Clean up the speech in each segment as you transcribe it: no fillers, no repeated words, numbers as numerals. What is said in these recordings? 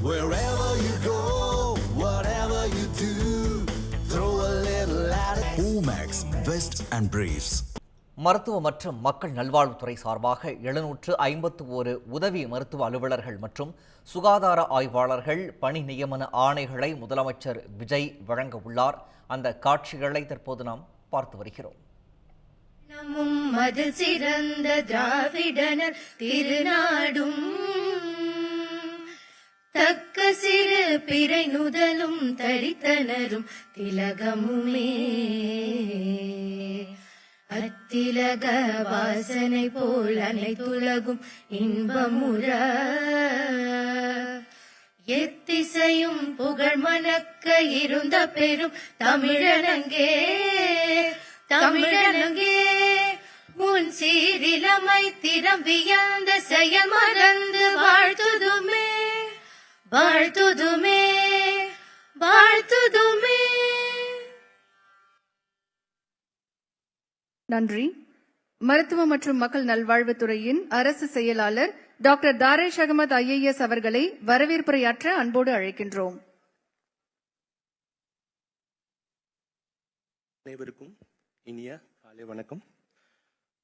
Wherever you go, whatever you do, throw a little at it. Omax, Vest and Briefs. மருத்துவ மற்றும் மக்கள் நல்வாழ்வுத்துறை சார்பாக 751 உதவி மருத்துவ அலுவலர்கள் மற்றும் சுகாதார ஆய்வாளர்கள் பணி நியமன ஆணைகளை முதலமைச்சர் விஜய் வழங்க உள்ளார். அந்த காட்சிகளை தற்போது நாம் பார்த்து வருகிறோம். அதில் சிறந்த திராவிடனர் திருநாடும் தக்க சிறு பிறை நுதலும் தரித்தனரும் திலகமுமே அத்திலக வாசனை போல் அனைத்துலகும் இன்பமுற எத்திசையும் புகழ் மணக்க இருந்த பெரும் தமிழனங்கே தமிழனங்கே உன் சீரிலமை திறம் வியந்த செயல் மறந்து வாழ்த்துதுமே வாழ்த்துதுமே வாழ்த்துதுமே. நன்றி. மருத்துவ மற்றும் மக்கள் நல்வாழ்வுத்துறையின் அரசு செயலாளர் டாக்டர் தாரேஷ் அகமது IAS அவர்களை வரவேற்புரையாற்ற அன்போடு அழைக்கின்றோம். அனைவருக்கும் இனிய காலை வணக்கம்.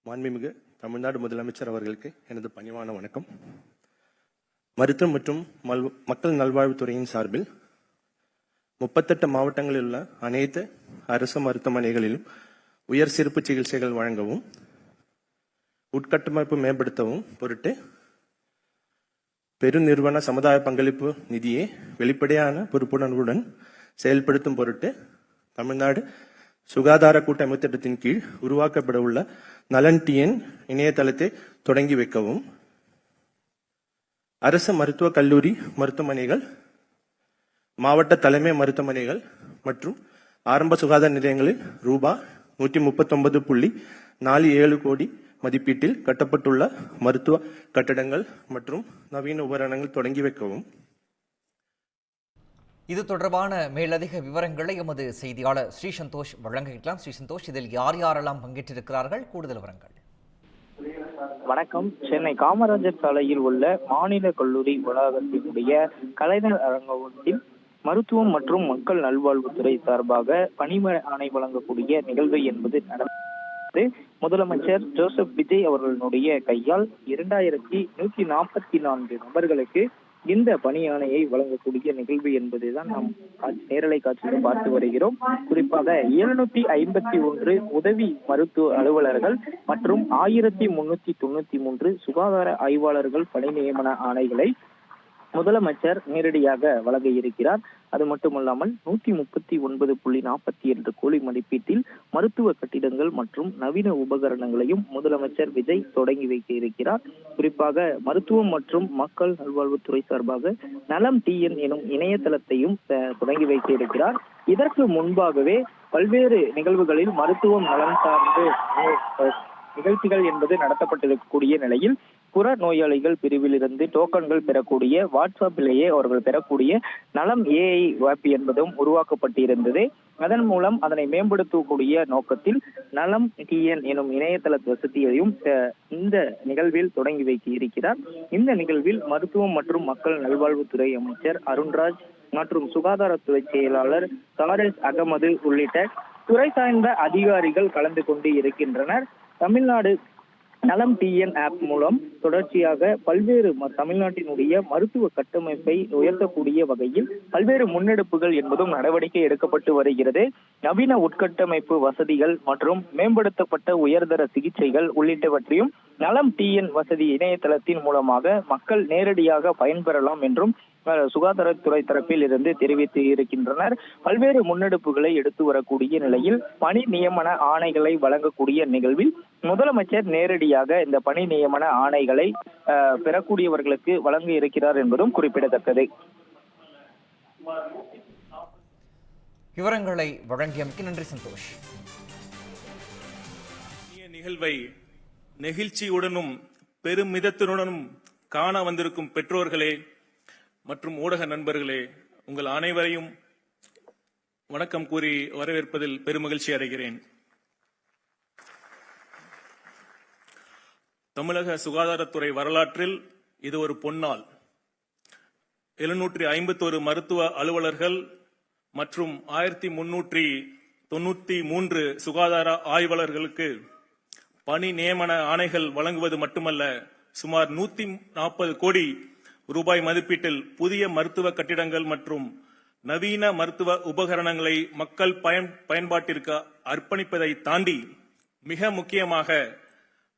மாண்புமிகு தமிழ்நாடு முதலமைச்சர் அவர்களுக்கு எனது பணிவான வணக்கம். மருத்துவம் மற்றும் மக்கள் நல்வாழ்வுத்துறையின் சார்பில் 38 மாவட்டங்களில் உள்ள அனைத்து அரசு மருத்துவமனைகளிலும் உயர் சிறப்பு சிகிச்சைகள் வழங்கவும் உட்கட்டமைப்பு மேம்படுத்தவும் பொருட்டு பெருநிறுவன சமுதாய பங்களிப்பு நிதியை வெளிப்படையான பொறுப்புணர்வுடன் செயல்படுத்தும் பொருட்டு தமிழ்நாடு சுகாதார கூட்டமைப்பு திட்டத்தின் கீழ் உருவாக்கப்பட உள்ள நலன் TN இணையதளத்தை தொடங்கி வைக்கவும், அரசு மருத்துவக் கல்லூரி மருத்துவமனைகள், மாவட்ட தலைமை மருத்துவமனைகள் மற்றும் ஆரம்ப சுகாதார நிலையங்களில் ரூபாய் 139.47 கோடி மதிப்பீட்டில் கட்டப்பட்டுள்ள மருத்துவ கட்டடங்கள் மற்றும் நவீன உபகரணங்கள் தொடங்கி வைக்கவும். இது தொடர்பான மேலதிக விவரங்களை எமது செய்தியாளர் ஸ்ரீ சந்தோஷ் வழங்குகிறார். ஸ்ரீ சந்தோஷ், இதில் யார் யாரெல்லாம் பங்கேற்றிருக்கிறார்கள்? கூடுதல் விவரங்கள். வணக்கம். சென்னை காமராஜர் சாலையில் உள்ள மாநில கல்லூரி வளாகத்தினுடைய கலைஞர் அரங்கத்தில் மருத்துவம் மற்றும் மக்கள் நல்வாழ்வுத்துறை சார்பாக பணிமனை ஆணை வழங்கக்கூடிய நிகழ்வு என்பது நடந்தது. முதலமைச்சர் ஜோசப் விஜய் அவர்களுடைய கையால் 2144 நபர்களுக்கு இந்த பணி ஆணையை வழங்கக்கூடிய நிகழ்வு என்பதுதான் நாம் நேரலை காட்சியில் பார்த்து வருகிறோம். குறிப்பாக 751 உதவி மருத்துவ அலுவலர்கள் மற்றும் 1393 சுகாதார ஆய்வாளர்கள் பணி நியமன ஆணைகளை முதலமைச்சர் நேரடியாக வழங்க இருக்கிறார். அது மட்டுமல்லாமல் 139.42 கோடி மதிப்பீட்டில் மருத்துவ கட்டிடங்கள் மற்றும் நவீன உபகரணங்களையும் முதலமைச்சர் விஜய் தொடங்கி வைக்க இருக்கிறார். குறிப்பாக மருத்துவம் மற்றும் மக்கள் நல்வாழ்வுத்துறை சார்பாக நலம் TN எனும் இணையதளத்தையும் தொடங்கி வைக்க இருக்கிறார். இதற்கு முன்பாகவே பல்வேறு நிகழ்வுகளில் மருத்துவம் நலன் சார்ந்து நிகழ்ச்சிகள் என்பது நடத்தப்பட்டிருக்கக்கூடிய நிலையில் புற நோயாளிகள் பிரிவில் இருந்து டோக்கன்கள் பெறக்கூடிய வாட்ஸ்அப்பிலேயே அவர்கள் பெறக்கூடிய நலம் AI ஆப் என்பதும் உருவாக்கப்பட்டிருந்தது. அதன் மூலம் அதனை மேம்படுத்தக்கூடிய நோக்கத்தில் நலம் TN எனும் இணையதள வசதியையும் இந்த நிகழ்வில் தொடங்கி வைக்க இருக்கிறார். இந்த நிகழ்வில் மருத்துவம் மற்றும் மக்கள் நல்வாழ்வுத்துறை அமைச்சர் அருண்ராஜ் மற்றும் சுகாதாரத்துறை செயலாளர் தாரேஷ் அகமது உள்ளிட்ட துறை சார்ந்த அதிகாரிகள் கலந்து கொண்டு இருக்கின்றனர். தமிழ்நாடு நலம் TN ஆப் மூலம் தொடர்ச்சியாக பல்வேறு தமிழ்நாட்டினுடைய மருத்துவ கட்டமைப்பை உயர்த்தக்கூடிய வகையில் பல்வேறு முன்னெடுப்புகள் என்பதும் நடவடிக்கை எடுக்கப்பட்டு வருகிறது. நவீன உட்கட்டமைப்பு வசதிகள் மற்றும் மேம்படுத்தப்பட்ட உயர்தர சிகிச்சைகள் உள்ளிட்டவற்றையும் நலம் TN வசதி இணையதளத்தின் மூலமாக மக்கள் நேரடியாக பயன்பெறலாம் என்றும் சுகாதாரத்துறை தரப்பில் இருந்து தெரிவித்து இருக்கின்றனர். பல்வேறு முன்னெடுப்புகளை எடுத்து வரக்கூடிய நிலையில் பணி நியமன ஆணைகளை வழங்கக்கூடிய நிகழ்வில் முதலமைச்சர் நேரடியாக இந்த பணி நியமன ஆணைகளை பெறக்கூடியவர்களுக்கு வழங்க இருக்கிறார் என்பதும் குறிப்பிடத்தக்கது. விவரங்களை வழங்கியமைக்கு நன்றி சந்தோஷ். நிகழ்வை நெகிழ்ச்சியுடனும் பெருமிதத்துடனும் காண வந்திருக்கும் பெற்றோர்களே மற்றும் ஊடக நண்பர்களே, உங்கள் அனைவரையும் வணக்கம் கூறி வரவேற்பதில் பெருமகிழ்ச்சி அடைகிறேன். தமிழக சுகாதாரத்துறை வரலாற்றில் இது ஒரு பொன்னாள். 751 மருத்துவ அலுவலர்கள் மற்றும் 1393 சுகாதார ஆய்வாளர்களுக்கு பணி நியமன ஆணைகள் வழங்குவது மட்டுமல்ல, சுமார் 140 கோடி ரூபாய் மதிப்பீட்டில் புதிய மருத்துவ கட்டிடங்கள் மற்றும் நவீன மருத்துவ உபகரணங்களை மக்கள் பயன்பாட்டிற்கு அர்ப்பணிப்பதை தாண்டி மிக முக்கியமாக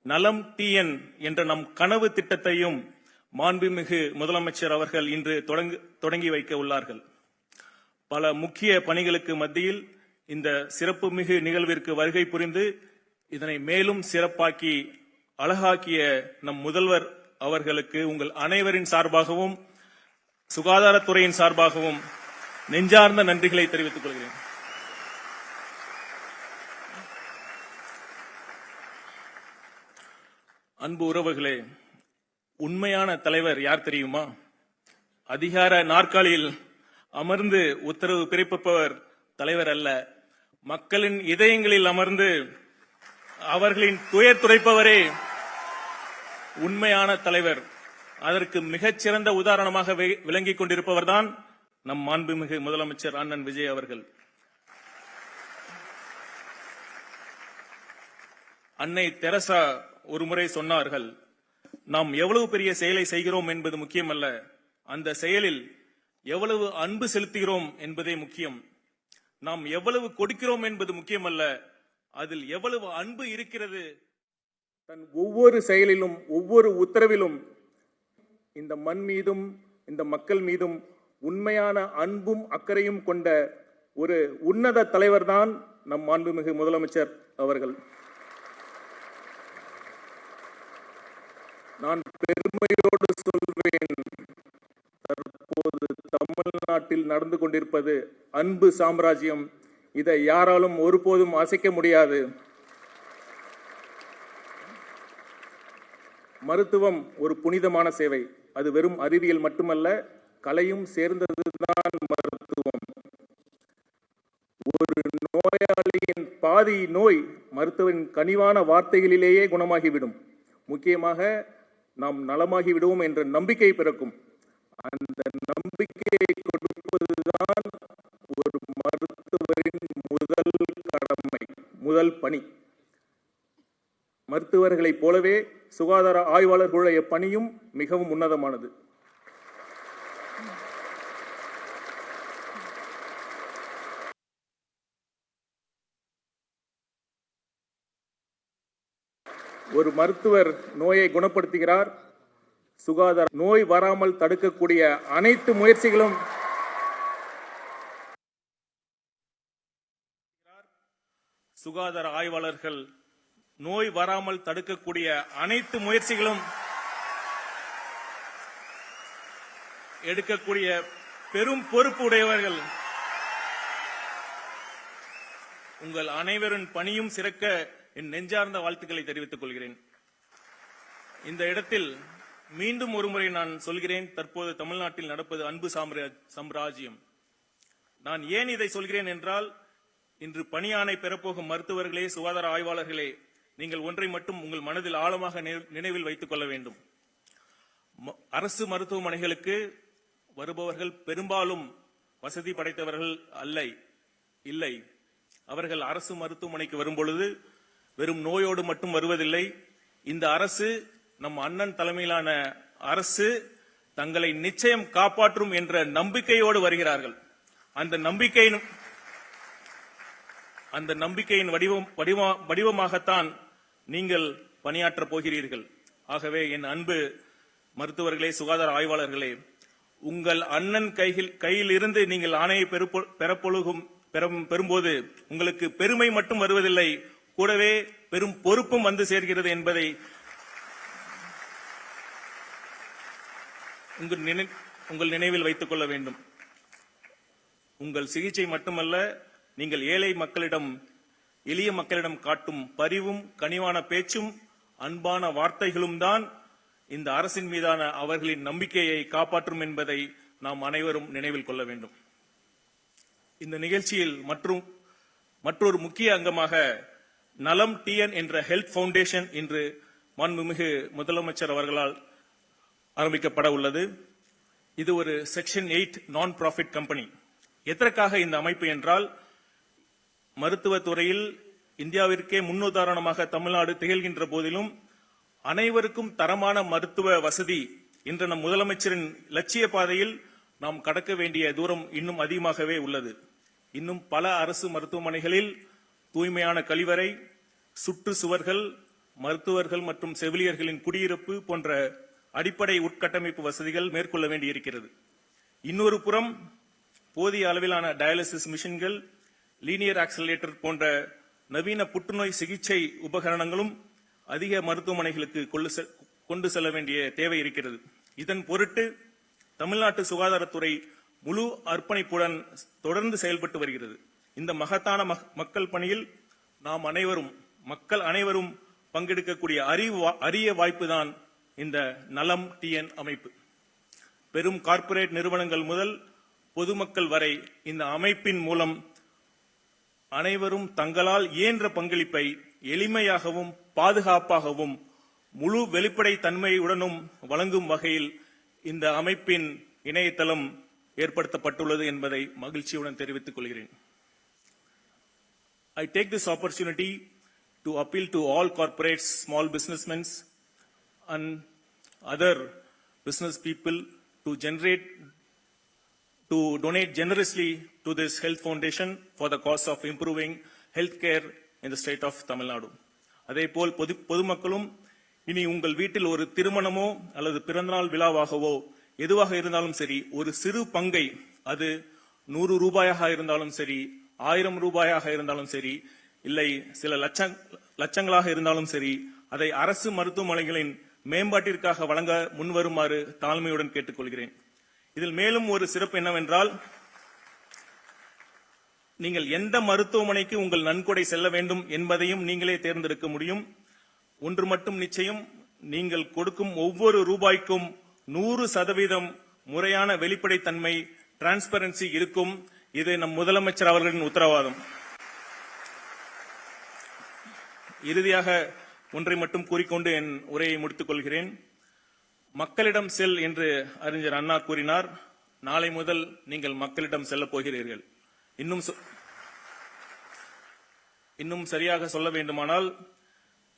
நலம் டிஎன் என்ற நம் கனவு திட்டத்தையும் மாண்புமிகு முதலமைச்சர் அவர்கள் இன்று தொடங்கி வைக்க உள்ளார்கள். பல முக்கிய பணிகளுக்கு மத்தியில் இந்த சிறப்புமிகு நிகழ்விற்கு வருகை புரிந்து இதனை மேலும் சிறப்பாக்கி அழகாக்கிய நம் முதல்வர் அவர்களுக்கு உங்கள் அனைவரின் சார்பாகவும் சுகாதாரத்துறையின் சார்பாகவும் நெஞ்சார்ந்த நன்றிகளை தெரிவித்துக் கொள்கிறேன். அன்பு உறவுகளே, உண்மையான தலைவர் யார் தெரியுமா? அதிகார நாற்காலியில் அமர்ந்து உத்தரவு பிறப்பிப்பவர் தலைவர் அல்ல, மக்களின் இதயங்களில் அமர்ந்து அவர்களின் துயர் துடைப்பவரே உண்மையான தலைவர். அதற்கு மிகச்சிறந்த உதாரணமாக விளங்கிக் கொண்டிருப்பவர்தான் நம் மாண்புமிகு முதலமைச்சர் அண்ணன் விஜய் அவர்கள். அன்னை தெரசா ஒருமுறை சொன்னார்கள், நாம் எவ்வளவு பெரிய செயலை செய்கிறோம் என்பது முக்கியமல்ல, அந்த செயலில் எவ்வளவு அன்பு செலுத்துகிறோம் என்பதே முக்கியம். நாம் எவ்வளவு கொடுக்கிறோம் என்பது முக்கியமல்ல, அதில் எவ்வளவு அன்பு இருக்கிறது. தன் ஒவ்வொரு செயலிலும் ஒவ்வொரு உத்தரவிலும் இந்த மண் மீதும் இந்த மக்கள் மீதும் உண்மையான அன்பும் அக்கறையும் கொண்ட ஒரு உன்னத தலைவர் தான் நம் மாண்புமிகு முதலமைச்சர் அவர்கள். நான் பெருமையோடு சொல்வேன், தற்போது தமிழ்நாட்டில் நடந்து கொண்டிருப்பது அன்பு சாம்ராஜ்யம். இதை யாராலும் ஒருபோதும் அசைக்க முடியாது. மருத்துவம் ஒரு புனிதமான சேவை. அது வெறும் அறிவியல் மட்டுமல்ல, கலையும் சேர்ந்ததுதான் மருத்துவம். ஒரு நோயாளியின் பாதி நோய் மருத்துவரின் கனிவான வார்த்தைகளிலேயே குணமாகிவிடும். முக்கியமாக நாம் நலமாகி விடுவோம் என்ற நம்பிக்கை பிறக்கும். அந்த நம்பிக்கையை கொடுப்பதுதான் ஒரு மருத்துவரின் முதல் கடமை, முதல் பணி. மருத்துவர்களைப் போலவே சுகாதார ஆய்வாளர்களுடைய பணியும் மிகவும் உன்னதமானது. ஒரு மருத்துவர் நோயை குணப்படுத்துகிறார். சுகாதார நோய் வராமல் தடுக்கக்கூடிய அனைத்து முயற்சிகளும் சுகாதார ஆய்வாளர்கள் நோய் வராமல் தடுக்கக்கூடிய அனைத்து முயற்சிகளும் எடுக்கக்கூடிய பெரும் பொறுப்பு உடையவர்கள். உங்கள் அனைவரின் பணியும் சிறக்க என் நெஞ்சார்ந்த வாழ்த்துக்களை தெரிவித்துக் கொள்கிறேன். இந்த இடத்தில் மீண்டும் ஒருமுறை நான் சொல்கிறேன், தற்போது தமிழ்நாட்டில் நடப்பது அன்பு சாம்ராஜ்யம். நான் ஏன் இதை சொல்கிறேன் என்றால், இன்று பணியாணை பெறப்போகும் மருத்துவர்களே, சுகாதார ஆய்வாளர்களே, நீங்கள் ஒன்றை மட்டும் உங்கள் மனதில் ஆழமாக நினைவில் வைத்துக் கொள்ள வேண்டும். அரசு மருத்துவமனைகளுக்கு வருபவர்கள் பெரும்பாலும் வசதி படைத்தவர்கள் இல்லை. அவர்கள் அரசு மருத்துவமனைக்கு வரும்பொழுது வெறும் நோயோடு மட்டும் வருவதில்லை. இந்த அரசு, நம் அண்ணன் தலைமையிலான அரசு, தங்களை நிச்சயம் காப்பாற்றும் என்ற நம்பிக்கையோடு வருகிறார்கள். அந்த நம்பிக்கையின் வடிவமாகத்தான் நீங்கள் பணியாற்றப் போகிறீர்கள். ஆகவே என் அன்பு மருத்துவர்களே, சுகாதார ஆய்வாளர்களே, உங்கள் அண்ணன் கையில் இருந்து நீங்கள் ஆணையை பெறும்போது உங்களுக்கு பெருமை மட்டும் வருவதில்லை, கூடவே பெரும் பொறுப்பும் வந்து சேர்கிறது என்பதை உங்கள் நினைவில் வைத்துக் கொள்ள வேண்டும். உங்கள் சிகிச்சை மட்டுமல்ல, நீங்கள் எளிய மக்களிடம் காட்டும் பரிவும் கனிவான பேச்சும் அன்பான வார்த்தைகளும் தான் இந்த அரசின் மீதான அவர்களின் நம்பிக்கையை காப்பாற்றும் என்பதை நாம் அனைவரும் நினைவில் கொள்ள வேண்டும். இந்த நிகழ்ச்சியில் மற்றொரு முக்கிய அங்கமாக நலம் டிஎன் என்ற ஹெல்த் பவுண்டேஷன் இன்று மாண்புமிகு முதலமைச்சர் அவர்களால் ஆரம்பிக்கப்பட உள்ளது. இது ஒரு செக்ஷன் 8 நான் ப்ராஃபிட் கம்பெனி. எதற்காக இந்த அமைப்பு என்றால், மருத்துவத்துறையில் இந்தியாவிற்கே முன்னுதாரணமாக தமிழ்நாடு திகழ்கின்ற போதிலும் அனைவருக்கும் தரமான மருத்துவ வசதி என்ற நம் முதலமைச்சரின் லட்சிய பாதையில் நாம் கடக்க வேண்டிய தூரம் இன்னும் அதிகமாகவே உள்ளது. இன்னும் பல அரசு மருத்துவமனைகளில் தூய்மையான கழிவறை, சுற்று சுவர்கள், மருத்துவர்கள் மற்றும் செவிலியர்களின் குடியிருப்பு போன்ற அடிப்படை உட்கட்டமைப்பு வசதிகள் மேற்கொள்ள வேண்டியிருக்கிறது. இன்னொரு புறம் போதிய அளவிலான டயாலிசிஸ் மிஷின்கள், லீனியர் ஆக்சிலரேட்டர் போன்ற நவீன புற்றுநோய் சிகிச்சை உபகரணங்களும் அதிக மருத்துவமனைகளுக்கு கொண்டு செல்ல வேண்டிய தேவை இருக்கிறது. இதன் பொருட்டு தமிழ்நாட்டு சுகாதாரத்துறை முழு அர்ப்பணிப்புடன் தொடர்ந்து செயல்பட்டு வருகிறது. இந்த மகத்தான மக்கள் பணியில் மக்கள் அனைவரும் பங்கெடுக்கக்கூடிய அரிய வாய்ப்புதான் இந்த நலம் டிஎன் அமைப்பு. பெரும் கார்ப்பரேட் நிறுவனங்கள் முதல் பொதுமக்கள் வரை இந்த அமைப்பின் மூலம் அனைவரும் தங்களால் இயன்ற பங்களிப்பை எளிமையாகவும் பாதுகாப்பாகவும் முழு வெளிப்படை தன்மையுடனும் வழங்கும் வகையில் இந்த அமைப்பின் இணையதளம் ஏற்படுத்தப்பட்டுள்ளது என்பதை மகிழ்ச்சியுடன் தெரிவித்துக் கொள்கிறேன். I take this opportunity to appeal to all corporates, small businessmen and other business people to donate generously to this health foundation for the cause of improving healthcare in the state of Tamil Nadu. அதேபோல் பொதுமக்களும் இனி உங்கள் வீட்டில் ஒரு திருமணமோ அல்லது பிறந்தநாள் விழாவாகவோ எதுவாக இருந்தாலும் சரி, ஒரு சிறு பங்கை, அது 100 ரூபாயாக இருந்தாலும் சரி, 1000 ரூபாயாக இருந்தாலும் சரி, இல்லை சில லட்சங்களாக இருந்தாலும் சரி, அதை அரசு மருத்துவமனைகளின் மேம்பாட்டிற்காக வழங்க முன்வருமாறு தாழ்மையுடன் கேட்டுக்கொள்கிறேன். இதில் மேலும் ஒரு சிறப்பு என்னவென்றால், நீங்கள் எந்த மருத்துவமனைக்கு உங்கள் நன்கொடை செல்ல வேண்டும் என்பதையும் நீங்களே தேர்ந்தெடுக்க முடியும். ஒன்று மட்டும் நிச்சயம், நீங்கள் கொடுக்கும் ஒவ்வொரு ரூபாய்க்கும் 100% முறையான வெளிப்படைத்தன்மை, டிரான்ஸ்பரன்சி இருக்கும். இது நம் முதலமைச்சர் அவர்களின் உத்தரவாதம். இறுதியாக ஒன்றை மட்டும் கூறிக்கொண்டு என் உரையை முடித்துக் கொள்கிறேன். மக்களிடம் செல் என்று அறிஞர் அண்ணா கூறினார். நாளை முதல் நீங்கள் மக்களிடம் செல்லப் போகிறீர்கள். இன்னும் சரியாக சொல்ல வேண்டுமானால்,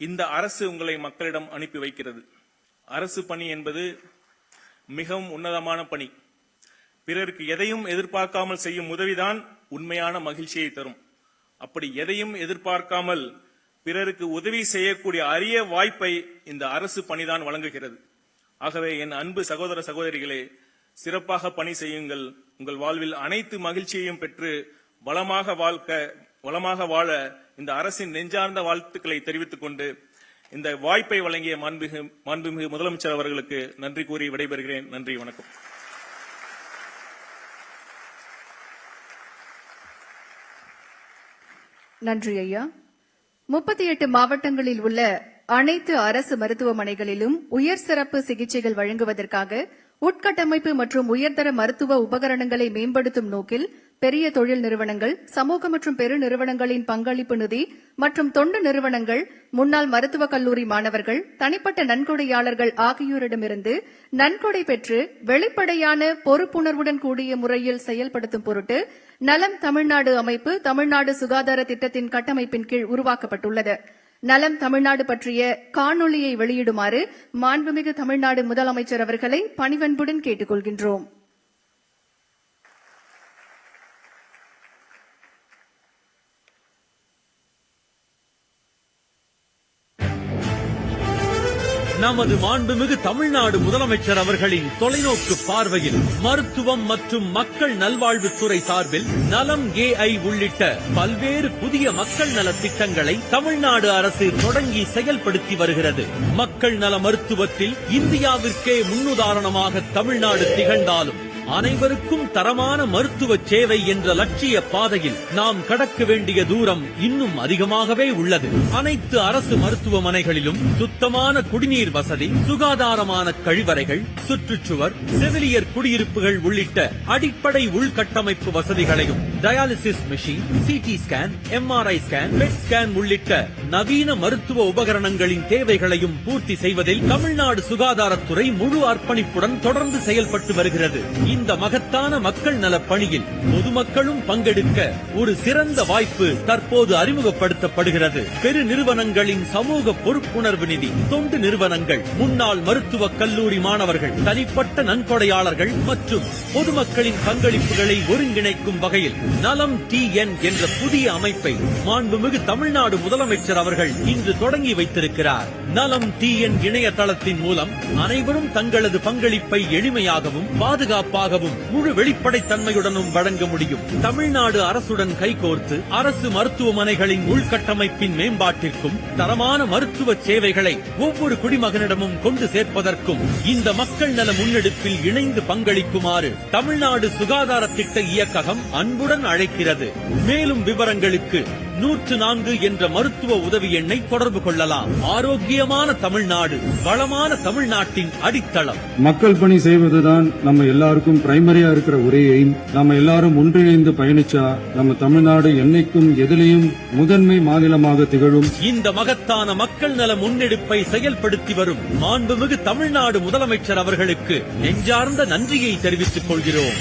இந்த அரசு உங்களை மக்களிடம் அனுப்பி வைக்கிறது. அரசு பணி என்பது மிகவும் உன்னதமான பணி. பிறருக்கு எதையும் எதிர்பார்க்காமல் செய்யும் உதவிதான் உண்மையான மகிழ்ச்சியை தரும். அப்படி எதையும் எதிர்பார்க்காமல் பிறருக்கு உதவி செய்யக்கூடிய அரிய வாய்ப்பை இந்த அரசு பணிதான் வழங்குகிறது. ஆகவே என் அன்பு சகோதர சகோதரிகளே, சிறப்பாக பணி செய்யுங்கள். உங்கள் வாழ்வில் அனைத்து மகிழ்ச்சியையும் பெற்று வளமாக வாழ இந்த அரசின் நெஞ்சார்ந்த வாழ்த்துக்களை தெரிவித்துக் கொண்டு இந்த வாய்ப்பை வழங்கிய மாண்புமிகு முதலமைச்சர் அவர்களுக்கு நன்றி கூறி விடைபெறுகிறேன். நன்றி, வணக்கம். நன்றி ஐயா. 38 மாவட்டங்களில் உள்ள அனைத்து அரசு மருத்துவமனைகளிலும் உயர் சிறப்பு சிகிச்சைகள் வழங்குவதற்காக உட்கட்டமைப்பு மற்றும் உயர்தர மருத்துவ உபகரணங்களை மேம்படுத்தும் நோக்கில் பெரிய தொழில் நிறுவனங்கள், சமூக மற்றும் பெரு நிறுவனங்களின் பங்களிப்பு நிதி மற்றும் தொண்டு நிறுவனங்கள், முன்னாள் மருத்துவக் கல்லூரி மாணவர்கள், தனிப்பட்ட நன்கொடையாளர்கள் ஆகியோரிடமிருந்து நன்கொடை பெற்று வெளிப்படையான பொறுப்புணர்வுடன் கூடிய முறையில் செயல்படுத்தும் பொருட்டு நலம் தமிழ்நாடு அமைப்பு தமிழ்நாடு சுகாதார திட்டத்தின் கட்டமைப்பின் கீழ் உருவாக்கப்பட்டுள்ளது. நலம் தமிழ்நாடு பற்றிய காணொளியை வெளியிடுமாறு மாண்புமிகு தமிழ்நாடு முதலமைச்சர் அவர்களை பணிவன்புடன் கேட்டுக் கொள்கின்றோம். நமது மாண்புமிகு தமிழ்நாடு முதலமைச்சர் அவர்களின் தொலைநோக்கு பார்வையில் மருத்துவம் மற்றும் மக்கள் நல்வாழ்வுத்துறை சார்பில் நலம் AI உள்ளிட்ட பல்வேறு புதிய மக்கள் நல திட்டங்களை தமிழ்நாடு அரசு தொடங்கி செயல்படுத்தி வருகிறது. மக்கள் நல மருத்துவத்தில் இந்தியாவிற்கே முன்னுதாரணமாக தமிழ்நாடு திகழ்ந்தாலும் அனைவருக்கும் தரமான மருத்துவ சேவை என்ற லட்சிய பாதையில் நாம் கடக்க வேண்டிய தூரம் இன்னும் அதிகமாகவே உள்ளது. அனைத்து அரசு மருத்துவமனைகளிலும் சுத்தமான குடிநீர் வசதி, சுகாதாரமான கழிவறைகள், சுற்றுச்சுவர், செவிலியர் குடியிருப்புகள் உள்ளிட்ட அடிப்படை உள்கட்டமைப்பு வசதிகளையும் dialysis machine, CT scan, MRI scan, bed scan உள்ளிட்ட நவீன மருத்துவ உபகரணங்களின் தேவைகளையும் பூர்த்தி செய்வதில் தமிழ்நாடு சுகாதாரத்துறை முழு அர்ப்பணிப்புடன் தொடர்ந்து செயல்பட்டு வருகிறது. இந்த மகத்தான மக்கள் நலப் பணியில் பொதுமக்களும் பங்கெடுக்க ஒரு சிறந்த வாய்ப்பு தற்போது அறிமுகப்படுத்தப்படுகிறது. பெரு நிறுவனங்களின் சமூக பொறுப்புணர்வு நிதி, தொண்டு நிறுவனங்கள், முன்னாள் மருத்துவக் கல்லூரி மாணவர்கள், தனிப்பட்ட நன்கொடையாளர்கள் மற்றும் பொதுமக்களின் பங்களிப்புகளை ஒருங்கிணைக்கும் வகையில் நலம் TN என்ற புதிய அமைப்பை மாண்புமிகு தமிழ்நாடு முதலமைச்சர் அவர்கள் இன்று தொடங்கி வைத்திருக்கிறார். நலம் TN இணையதளத்தின் மூலம் அனைவரும் தங்களது பங்களிப்பை எளிமையாகவும் பாதுகாப்பாகவும் முழு வெளிப்படைத்தன்மையுடனும் வழங்க முடியும். தமிழ்நாடு அரசுடன் கைகோர்த்து அரசு மருத்துவமனைகளின் உள்கட்டமைப்பின் மேம்பாட்டிற்கும் தரமான மருத்துவ சேவைகளை ஒவ்வொரு குடிமகனிடமும் கொண்டு சேர்ப்பதற்கும் இந்த மக்கள் நல முன்னெடுப்பில் இணைந்து பங்களிக்குமாறு தமிழ்நாடு சுகாதார திட்ட இயக்ககம் அன்புடன் அழைக்கிறது. மேலும் விவரங்களுக்கு 104 என்ற மருத்துவ உதவி எண்ணை தொடர்பு கொள்ளலாம். ஆரோக்கியமான தமிழ்நாடு, வளமான தமிழ்நாட்டின் அடித்தளம். மக்கள் பணி செய்வதுதான் நம்ம எல்லாருக்கும் பிரைமரியா இருக்கிற ஒரே எய்ம். நம்ம எல்லாரும் ஒன்றிணைந்து பயணிச்சா நம்ம தமிழ்நாடு என்னைக்கும் எதிலையும் முதன்மை மாநிலமாக திகழும். இந்த மகத்தான மக்கள் நல முன்னெடுப்பை செயல்படுத்தி வரும் மாண்புமிகு தமிழ்நாடு முதலமைச்சர் அவர்களுக்கு நெஞ்சார்ந்த நன்றியை தெரிவித்துக் கொள்கிறோம்.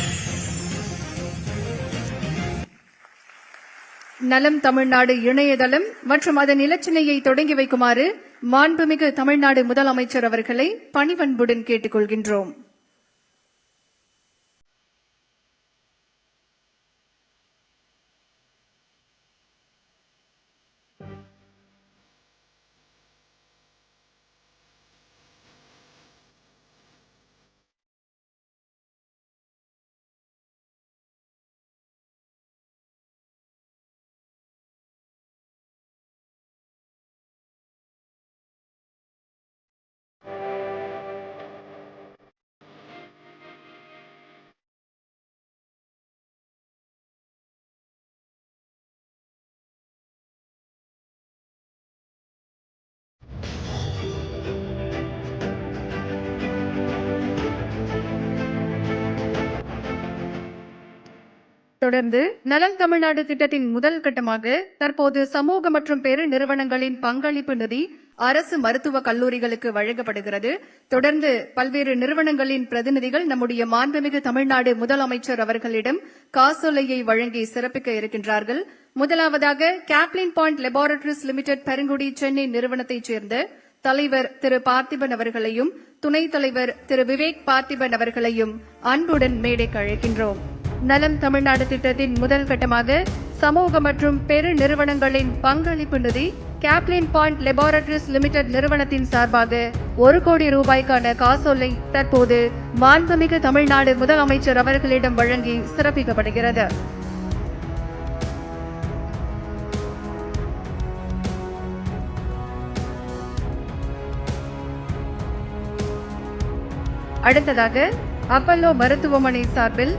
நலம் தமிழ்நாடு இணையதளம் மற்றும் அதன் இலச்சினையை தொடங்கி வைக்குமாறு மாண்புமிகு தமிழ்நாடு முதலமைச்சர் அவர்களை பணிவன்புடன் கேட்டுக் கொள்கின்றோம். தொடர்ந்து நலம் தமிழ்நாடு திட்டத்தின் முதல் கட்டமாக தற்போது சமூக மற்றும் பெரு நிறுவனங்களின் பங்களிப்பு நிதி அரசு மருத்துவக் கல்லூரிகளுக்கு வழங்கப்படுகிறது. தொடர்ந்து பல்வேறு நிறுவனங்களின் பிரதிநிதிகள் நம்முடைய மாண்புமிகு தமிழ்நாடு முதலமைச்சர் அவர்களிடம் காசோலையை வழங்கி சிறப்பிக்க இருக்கின்றார்கள். முதலாவதாக Caplin point laboratories limited Perungudi Chennai நிறுவனத்தைச் சேர்ந்த தலைவர் திரு பார்த்திபன் அவர்களையும் துணைத் தலைவர் திரு விவேக் பார்த்திபன் அவர்களையும் அன்புடன் மேடைக்கு அழைக்கின்றோம். நலம் தமிழ்நாடு திட்டத்தின் முதல் கட்டமாக சமூக மற்றும் பெரு நிறுவனங்களின் பங்களிப்பு நிதி கேப்லின் பாயிண்ட் லெபார்டரிஸ் லிமிடெட் நிறுவனத்தின் சார்பாக 1 கோடி ரூபாய்க்கான காசோலை தற்போது மாண்புமிகு தமிழ்நாடு முதலமைச்சர் அவர்களிடம் வழங்கி சிறப்பிக்கப்படுகிறது. அடுத்ததாக அப்பல்லோ மருத்துவமனை சார்பில்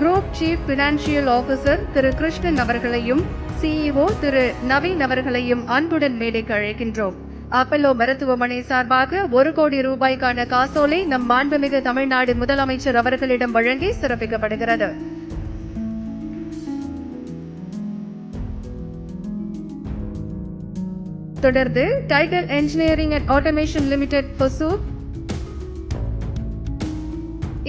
group chief financial officer Thiru Krishnan அவர்களையும் CEO திரு நவீன் அவர்களையும் அன்புடன் மேடைக்கு அழைக்கின்றோம். அப்பல்லோ மருத்துவமனை சார்பாக 1 கோடி ரூபாய்க்கான காசோலை நம் மாண்புமிகு தமிழ்நாடு முதலமைச்சர் அவர்களிடம் வழங்கி சிறப்பிக்கப்படுகிறது. தொடர்ந்து Titan engineering and automation limited Hosur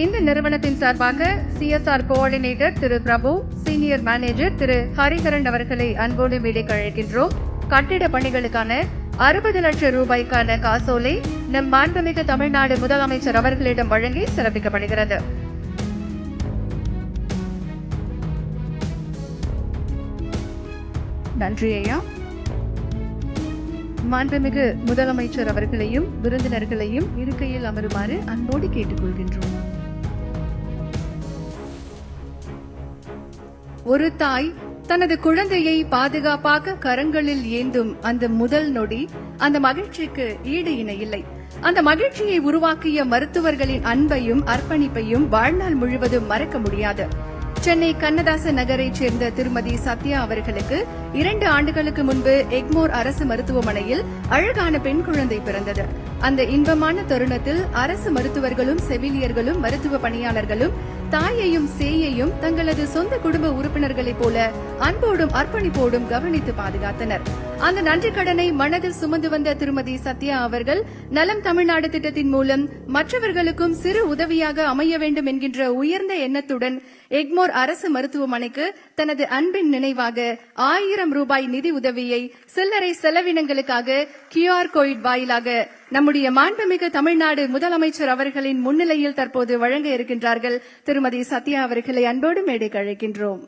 இந்த நிறுவனத்தின் சார்பாக CSR coordinator Thiru Prabhu, senior manager Thiru Hariharan அவர்களை அன்போடு மேடைக்கு அழைக்கின்றோம். கட்டிட பணிகளுக்கான 60 லட்சம் ரூபாய்க்கான காசோலை நம் மாண்புமிகு தமிழ்நாடு முதலமைச்சர் அவர்களிடம் வழங்கி சிறப்பிக்கப்படுகிறது. நன்றி ஐயா. மாண்புமிகு முதலமைச்சர் அவர்களையும் விருந்தினர்களையும் இருக்கையில் அமருமாறு அன்போடு கேட்டுக்கொள்கின்றோம். ஒரு தாய் தனது குழந்தையை பாதுகாப்பாக கரங்களில் ஏந்தும் அந்த முதல் நொடி அந்த மகிழ்ச்சிக்கு ஈடு இணை இல்லை. அந்த மகிழ்ச்சியை உருவாக்கிய மருத்துவர்களின் அன்பையும் அர்ப்பணிப்பையும் வாழ்நாள் முழுவதும் மறக்க முடியாது. சென்னை கண்ணதாசன் நகரைச் சேர்ந்த திருமதி சத்யா அவர்களுக்கு 2 ஆண்டுகளுக்கு முன்பு எக்மோர் அரசு மருத்துவமனையில் அழகான பெண் குழந்தை பிறந்தது. அந்த இன்பமான தருணத்தில் அரசு மருத்துவர்களும் செவிலியர்களும் மருத்துவ பணியாளர்களும் தாயையும் சேயையும் தங்களது சொந்த குடும்ப உறுப்பினர்களைப் போல அன்போடும் அர்ப்பணிப்போடும் கவனித்து பாதுகாத்தனர். அந்த நன்றி கடனை மனதில் சுமந்து வந்த திருமதி சத்யா அவர்கள் நலம் தமிழ்நாடு திட்டத்தின் மூலம் மற்றவர்களுக்கும் சிறு உதவியாக அமைய வேண்டும் என்கின்ற உயர்ந்த எண்ணத்துடன் எக்மோர் அரசு மருத்துவமனைக்கு தனது அன்பின் நினைவாக 1000 ரூபாய் நிதி உதவியை சில்லறை செலவினங்களுக்காக QR கோட் வாயிலாக நம்முடைய மாண்புமிகு தமிழ்நாடு முதலமைச்சர் அவர்களின் முன்னிலையில் தற்போது வழங்க இருக்கின்றார்கள். திருமதி சத்யா அவர்களை அன்போடு மேடைக்கு அழைக்கின்றோம்.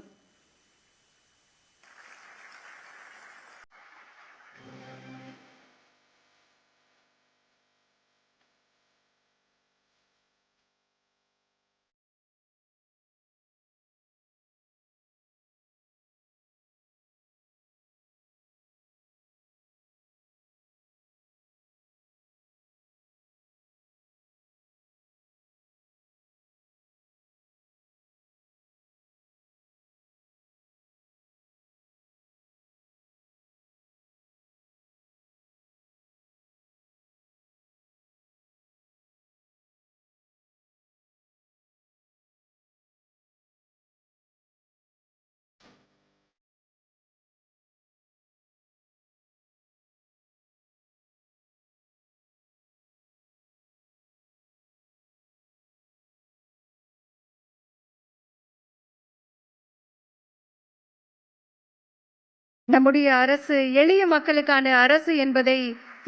நம்முடைய அரசு எளிய மக்களுக்கான அரசு என்பதை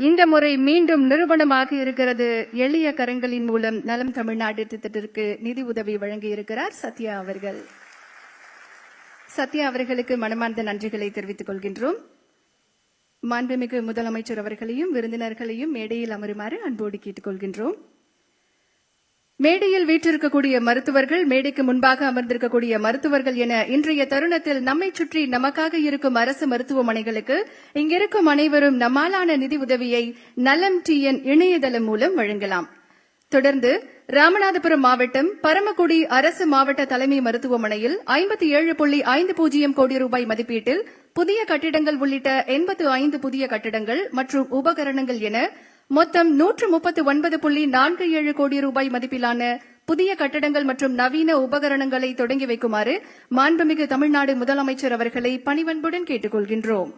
இந்த முறை மீண்டும் நிரூபணமாக இருக்கிறது. எளிய கரங்களின் மூலம் நலம் தமிழ்நாடு திட்டத்திற்கு நிதி உதவி வழங்கி இருக்கிறார் சத்யா அவர்கள். சத்யா அவர்களுக்கு மனமார்ந்த நன்றிகளை தெரிவித்துக் கொள்கின்றோம். மாண்புமிகு முதலமைச்சர் அவர்களையும் விருந்தினர்களையும் மேடையில் அமருமாறு அன்போடு கேட்டுக் கொள்கின்றோம். மேடையில் வீற்றிருக்கக்கூடிய மருத்துவர்கள், மேடைக்கு முன்பாக அமர்ந்திருக்கக்கூடிய மருத்துவர்கள் என இன்றைய தருணத்தில் நம்மை சுற்றி நமக்காக இருக்கும் அரசு மருத்துவமனைகளுக்கு இங்கிருக்கும் அனைவரும் நம்மாலான நிதி உதவியை நலம் TN இணையதளம் மூலம் வழங்கலாம். தொடர்ந்து ராமநாதபுரம் மாவட்டம் பரமக்குடி அரசு மாவட்ட தலைமை மருத்துவமனையில் 57.50 கோடி ரூபாய் மதிப்பீட்டில் புதிய கட்டிடங்கள் உள்ளிட்ட 85 புதிய கட்டிடங்கள் மற்றும் உபகரணங்கள் என மொத்தம் 139.47 கோடி ரூபாய் மதிப்பிலான புதிய கட்டடங்கள் மற்றும் நவீன உபகரணங்களை தொடங்கி வைக்குமாறு மாண்புமிகு தமிழ்நாடு முதலமைச்சர் அவர்களை பணிவன்புடன் கேட்டுக் கொள்கின்றோம்.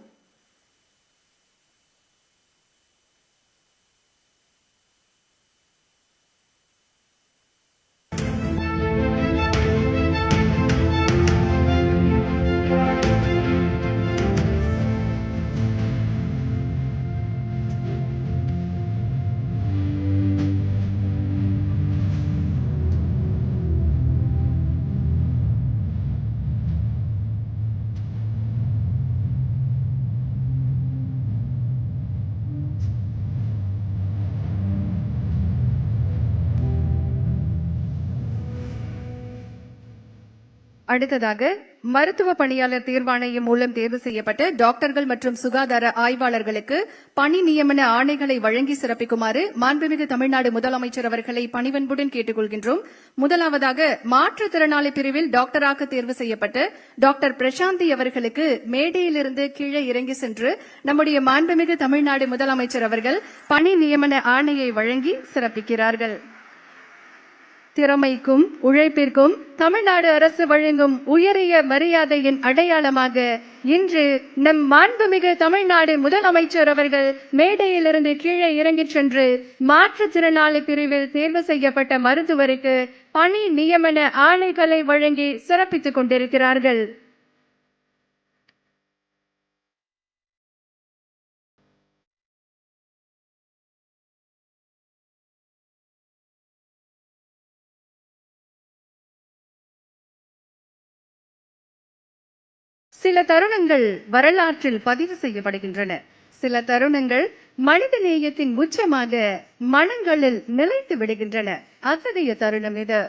அடுத்ததாக மருத்துவ பணியாளர் தேர்வாணையம் மூலம் தேர்வு செய்யப்பட்ட டாக்டர்கள் மற்றும் சுகாதார ஆய்வாளர்களுக்கு பணி நியமன ஆணைகளை வழங்கி சிறப்பிக்குமாறு மாண்புமிகு தமிழ்நாடு முதலமைச்சர் அவர்களை பணிவன்புடன் கேட்டுக் கொள்கின்றோம். முதலாவதாக மாற்றுத்திறனாளி பிரிவில் டாக்டராக தேர்வு செய்யப்பட்ட டாக்டர் பிரசாந்தி அவர்களுக்கு மேடையிலிருந்து கீழே இறங்கி சென்று நம்முடைய மாண்புமிகு தமிழ்நாடு முதலமைச்சர் அவர்கள் பணி நியமன ஆணையை வழங்கி சிறப்பிக்கிறார்கள். திறமைக்கும் உழைப்பிற்கும் தமிழ்நாடு அரசு வழங்கும் உயரிய மரியாதையின் அடையாளமாக இன்று நம் மாண்புமிகு தமிழ்நாடு முதலமைச்சர் அவர்கள் மேடையிலிருந்து கீழே இறங்கிச் சென்று மாற்றுத்திறனாளி பிரிவில் தேர்வு செய்யப்பட்ட மருத்துவருக்கு பணி நியமன ஆணைகளை வழங்கி சிறப்பித்துக் கொண்டிருக்கிறார்கள். சில தருணங்கள் வரலாற்றில் பதிவு செய்யப்படுகின்றன. சில தருணங்கள் மனித நேயத்தின் உச்சமாக மனங்களில் நிலைத்து விடுகின்றன. அத்தகைய தருணம் இது.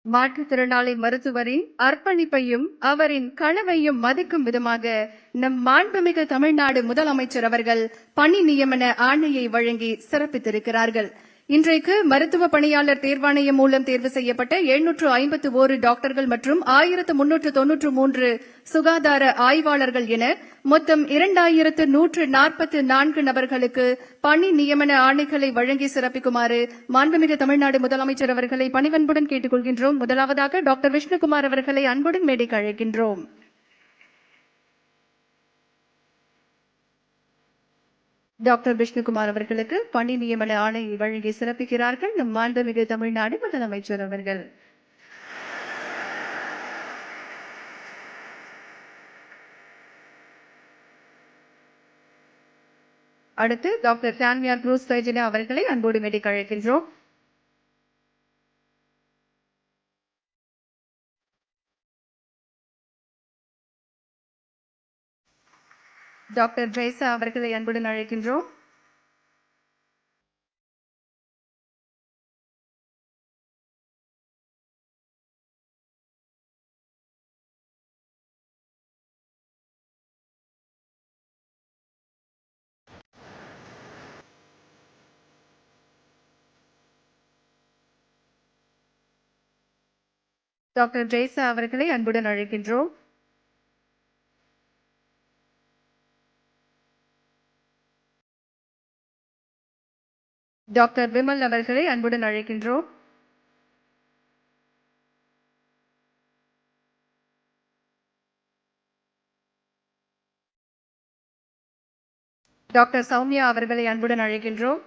மாற்றுத்திறனாளி மருத்துவரின் அர்ப்பணிப்பையும் அவரின் கனவையும் மதிக்கும் விதமாக நம் மாண்புமிகு தமிழ்நாடு முதலமைச்சர் அவர்கள் பணி நியமன ஆணையை வழங்கி சிறப்பித்திருக்கிறார்கள். இன்றைக்கு மருத்துவ பணியாளர் தேர்வாணையம் மூலம் தேர்வு செய்யப்பட்ட 751 டாக்டர்கள் மற்றும் 1393 சுகாதார ஆய்வாளர்கள் என மொத்தம் 2144 நபர்களுக்கு பணி நியமன ஆணைகளை வழங்கி சிறப்பிக்குமாறு மாண்புமிகு தமிழ்நாடு முதலமைச்சர் அவர்களை பணிவன்புடன் கேட்டுக் கொள்கின்றோம். முதலாவதாக டாக்டர் விஷ்ணுகுமார் அவர்களை அன்புடன் மேடைக்கு அழைக்கின்றோம். டாக்டர் விஷ்ணுகுமார் அவர்களுக்கு பணி நியமன ஆணை வழங்கி சிறப்பிக்கிறார்கள் நம் மாண்புமிகு தமிழ்நாடு முதலமைச்சர் அவர்கள். அடுத்து டாக்டர் சான்வியா க்ரூஸ் வைஜினா அவர்களை அன்போடு மேடைக்கு அழைக்கின்றோம். டாக்டர் ஜெய்சா அவர்களை அன்புடன் அழைக்கின்றோம். டாக்டர் ஜெய்சா அவர்களை அன்புடன் அழைக்கின்றோம். டாக்டர் விமல் அவர்களை அன்புடன் அழைக்கின்றோம். டாக்டர் சௌமியா அவர்களை அன்புடன் அழைக்கின்றோம்.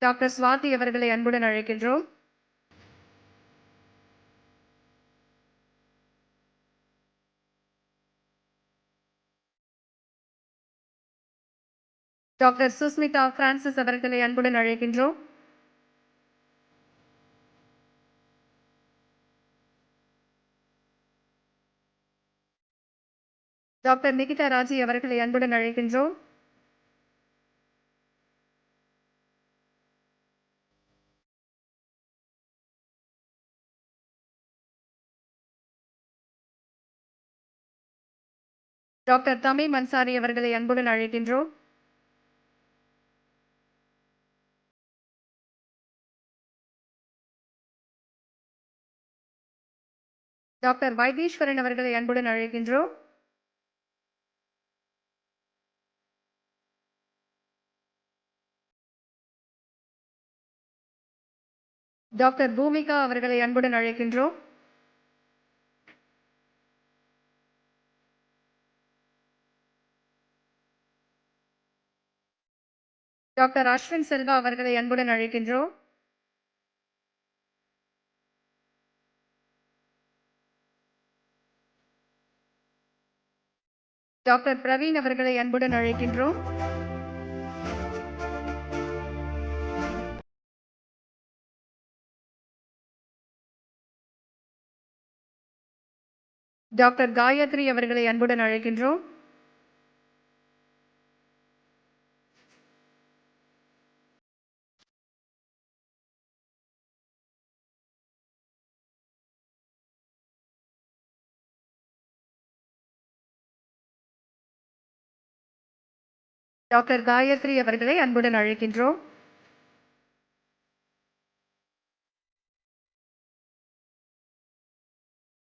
டாக்டர் ஸ்வாதி அவர்களை அன்புடன் அழைக்கின்றோம். டாக்டர் சுஸ்மிதா பிரான்சிஸ் அவர்களை அன்புடன் அழைக்கின்றோம். டாக்டர் நிகிதா ராஜி அவர்களை அன்புடன் அழைக்கின்றோம். டாக்டர் தமீம் அன்சாரி அவர்களை அன்புடன் அழைக்கின்றோம். டாக்டர் வைத்தீஸ்வரன் அவர்களை அன்புடன் அழைக்கின்றோம். டாக்டர் பூமிகா அவர்களை அன்புடன் அழைக்கின்றோம். டாக்டர் அஸ்வின் செல்வா அவர்களை அன்புடன் அழைக்கின்றோம். டாக்டர் பிரவீன் அவர்களை அன்புடன் அழைக்கின்றோம். டாக்டர் காயத்ரி அவர்களை அன்புடன் அழைக்கின்றோம். டாக்டர் காயத்ரி அவர்களை அன்புடன் அழைக்கின்றோம்.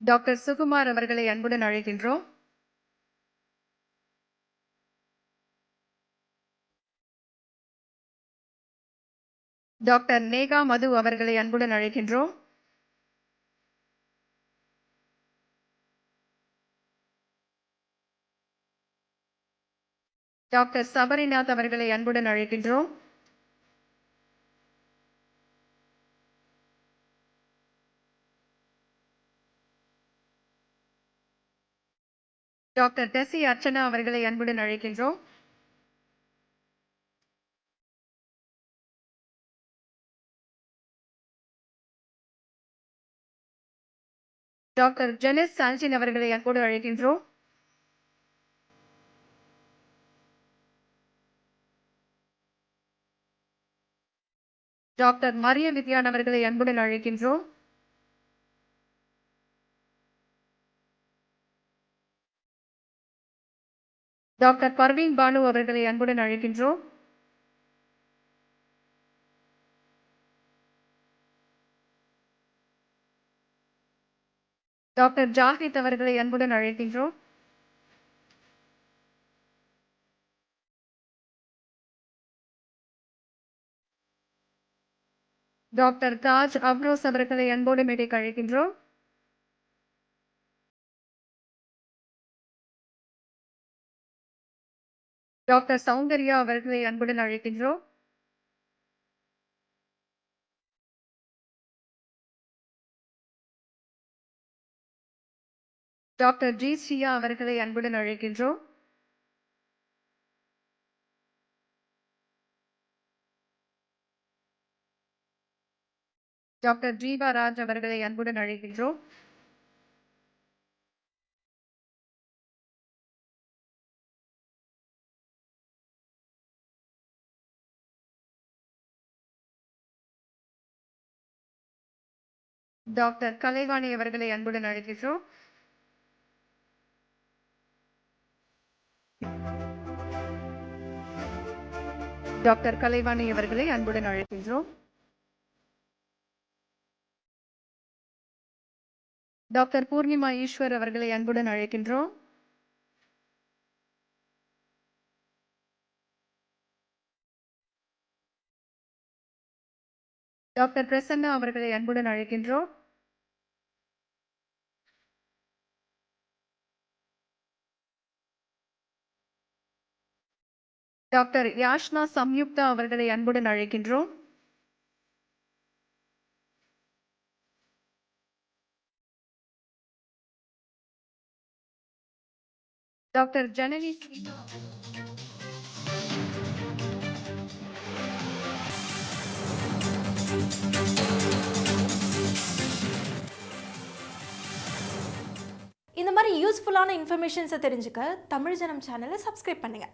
டாக்டர் சுகுமார் அவர்களை அன்புடன் அழைக்கின்றோம். டாக்டர் நேகா மது அவர்களை அன்புடன் அழைக்கின்றோம். டாக்டர் சபரிநாத் அவர்களை அன்புடன் அழைக்கின்றோம். டாக்டர் டெசி அர்ச்சனா அவர்களை அன்புடன் அழைக்கின்றோம். டாக்டர் ஜெனிஸ் சால்ஜின் அவர்களை அன்போடு அழைக்கின்றோம். டாக்டர் மரிய வித்யான் அவர்களை அன்புடன் அழைக்கின்றோம். டாக்டர் பர்வீன் பானு அவர்களை அன்புடன் அழைக்கின்றோம். டாக்டர் ஜாஹித் அவர்களை அன்புடன் அழைக்கின்றோம். டாக்டர் தாஜ் அப்ரோஸ் அவர்களை அன்போடு மேடைக்கு அழைக்கின்றோம். டாக்டர் சௌந்தர்யா அவர்களை அன்புடன் அழைக்கின்றோம். டாக்டர் ஜி ஸ்ரீயா அவர்களை அன்புடன் அழைக்கின்றோம். டாக்டர் ஜீவா ராஜ் அவர்களை அன்புடன் அழைக்கின்றோம். டாக்டர் கலைவாணி அவர்களை அன்புடன் அழைக்கின்றோம். டாக்டர் கலைவாணி அவர்களை அன்புடன் அழைக்கின்றோம். டாக்டர் பூர்ணிமா ஈஸ்வர் அவர்களை அன்புடன் அழைக்கின்றோம். டாக்டர் பிரசன்னா அவர்களை அன்புடன் அழைக்கின்றோம். டாக்டர் யாஷ்னா சம்யுக்தா அவர்களை அன்புடன் அழைக்கின்றோம். டாக்டர் ஜனனி இந்த மாதிரி யூஸ்ஃபுல்லான இன்ஃபர்மேஷன்ஸை தெரிஞ்சுக்க தமிழ் ஜனம் சேனலை சப்ஸ்கிரைப் பண்ணுங்கள்.